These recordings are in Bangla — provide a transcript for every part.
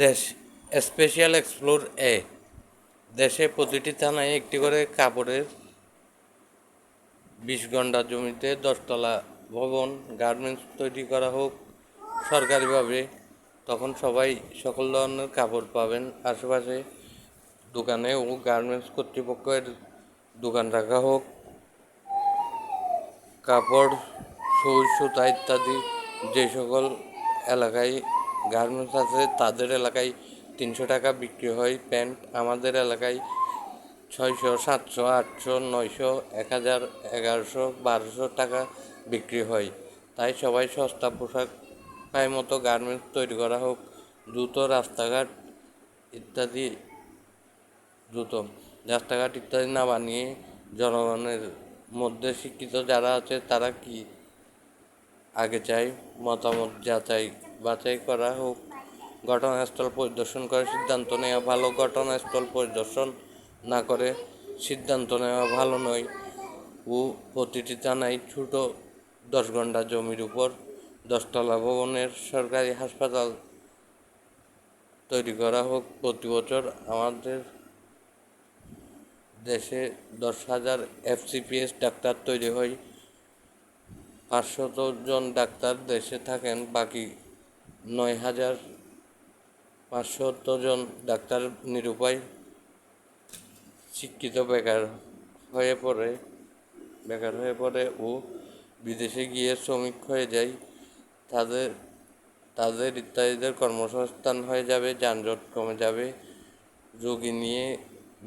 দেশ স্পেশাল এক্সপ্লোর এ দেশে প্রতিটি থানায় একটি করে কাপড়ের 20 ঘন্টা জমিতে 10 তলা ভবন গার্মেন্টস তৈরি করা হোক সরকারিভাবে। তখন সবাই সকল ধরনের কাপড় পাবেন। আশেপাশে দোকানে ও গার্মেন্টস কর্তৃপক্ষের দোকান রাখা হোক। কাপড়, সুই, সুতা ইত্যাদি যে সকল এলাকায় গার্মেন্টস আছে তাদের এলাকায় 300 টাকা বিক্রি হয় প্যান্ট, আমাদের এলাকায় 600, 700, 800, 900, 1000, 1100, 1200 টাকা বিক্রি হয়। তাই সবাই সস্তা পোশাক পায় মতো গার্মেন্টস তৈরি করা হোক। জুতো, ইত্যাদি জুতো রাস্তাঘাট ইত্যাদি না বানিয়ে জনগণের মধ্যে শিক্ষিত যারা আছে তারা কি আগে চাই মতামত বাছাই করা হোক। ঘটনাস্থল পরিদর্শন করে সিদ্ধান্ত নেওয়া ভালো, ঘটনাস্থল পরিদর্শন না করে সিদ্ধান্ত নেওয়া ভালো নয়। ও প্রতিটি থানায় ছোট 10 ঘন্টা জমির উপর 10 তলা ভবনের সরকারি হাসপাতাল তৈরি করা হোক। প্রতি বছর আমাদের দেশে 10,000 FCPS ডাক্তার তৈরি হয়। 500 জন ডাক্তার দেশে থাকেন, বাকি 9,500 জন ডাক্তার নিরুপায় শিক্ষিত বেকার হয়ে পড়ে ও বিদেশে গিয়ে শ্রমিক হয়ে যায়। তাদের তাদের ইত্যাদিদের কর্মসংস্থান হয়ে যাবে, যানজট কমে যাবে। রোগী নিয়ে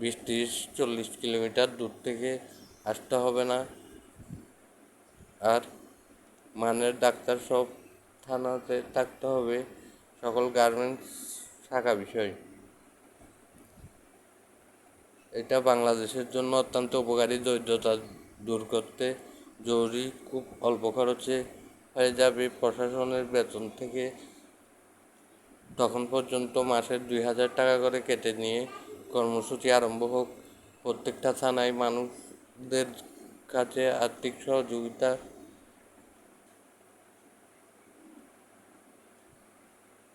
20, 30, 40 কিলোমিটার দূর থেকে আসতে হবে না। আর মানের ডাক্তার সব থানাতে থাকতে হবে। সকল গার্মেন্টস শাখা বিষয় এটা বাংলাদেশের জন্য অত্যন্ত উপকারী। দরিদ্রতা দূর করতে জরুরি, খুব অল্প খরচে হয়ে যাবে। প্রশাসনের বেতন থেকে তখন পর্যন্ত মাসে 2,000 টাকা করে কেটে নিয়ে কর্মসূচি আরম্ভ হোক। প্রত্যেকটা থানায় মানুষদের কাছে আর্থিক সহযোগিতা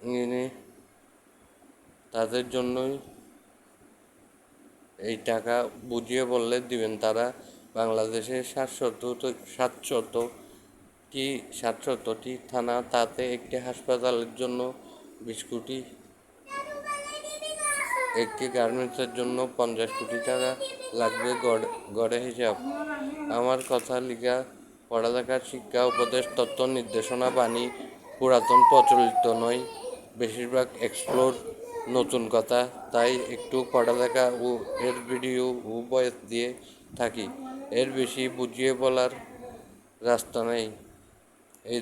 নিয়ে তাদের জন্যই এই টাকা বুঝিয়ে বললে দিবেন তারা। বাংলাদেশে 700টি থানা, তাতে একটি হাসপাতালের জন্য 20 কোটি, একটি গার্মেন্টসের জন্য 50 কোটি টাকা লাগবে গড়ে হিসাব। আমার কথা লিখা, পড়ালেখার শিক্ষা, উপদেশ, তথ্য, নির্দেশনা বাণী পুরাতন প্রচলিত নয়, বেশিরভাগ এক্সপ্লোর নতুন কথা। তাই একটু পড়ালেখা ও এর ভিডিও ও ভয়েস দিয়ে থাকি। এর বেশি বুঝিয়ে বলার রাস্তা নেই। এই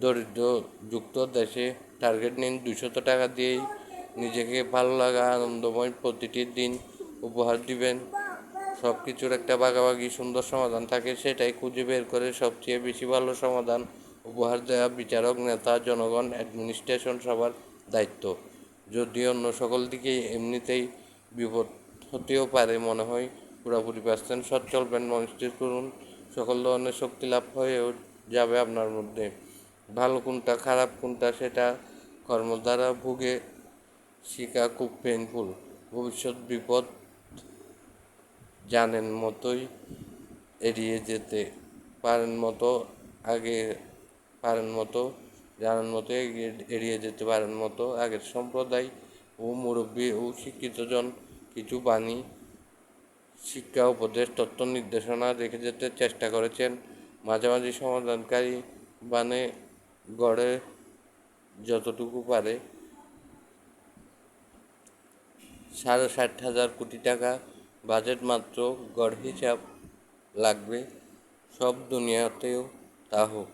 দরিদ্রযুক্ত দেশে টার্গেট নিন 200 টাকা দিয়েই নিজেকে ভালো লাগা, আনন্দময় প্রতিটি দিন উপহার দিবেন। সব কিছুর একটা ভাগাভাগি সুন্দর সমাধান থাকে, সেটাই খুঁজে বের করে সবচেয়ে বেশি ভালো সমাধান উপহার দেওয়া বিচারক, নেতা, জনগণ, অ্যাডমিনিস্ট্রেশন সবার দায়িত্ব। যদি অন্য সকল দিকেই এমনিতেই বিপদ হতেও পারে মনে হয়, পুরোপুরি পার্সেন্ট সৎ চলবেন, মনস্থির করুন। সকল ধরনের শক্তি লাভ হয়েও যাবে আপনার মধ্যে। ভালো কোনটা খারাপ কোনটা সেটা কর্ম দ্বারা ভুগে শিখা খুব পেইনফুল। ভবিষ্যৎ বিপদ জানেন মতোই এড়িয়ে যেতে পারেন মতো আগে পারেন মতো জানেন মতো এড়িয়ে যেতে পারেন মতো আগের সম্প্রদায় ও মুরব্বী ও শিক্ষিতজন কিছু বাণী, শিক্ষা, উপদেশ, তথ্য, নির্দেশনা রেখে যেতে চেষ্টা করেছেন। মাঝামাঝি সমাধানকারী বানে গড়ে যতটুকু পারে 60,000 কোটি টাকা বাজেট মাত্র, গড় হিসাব লাগবে। সব দুনিয়াতেও তা হোক।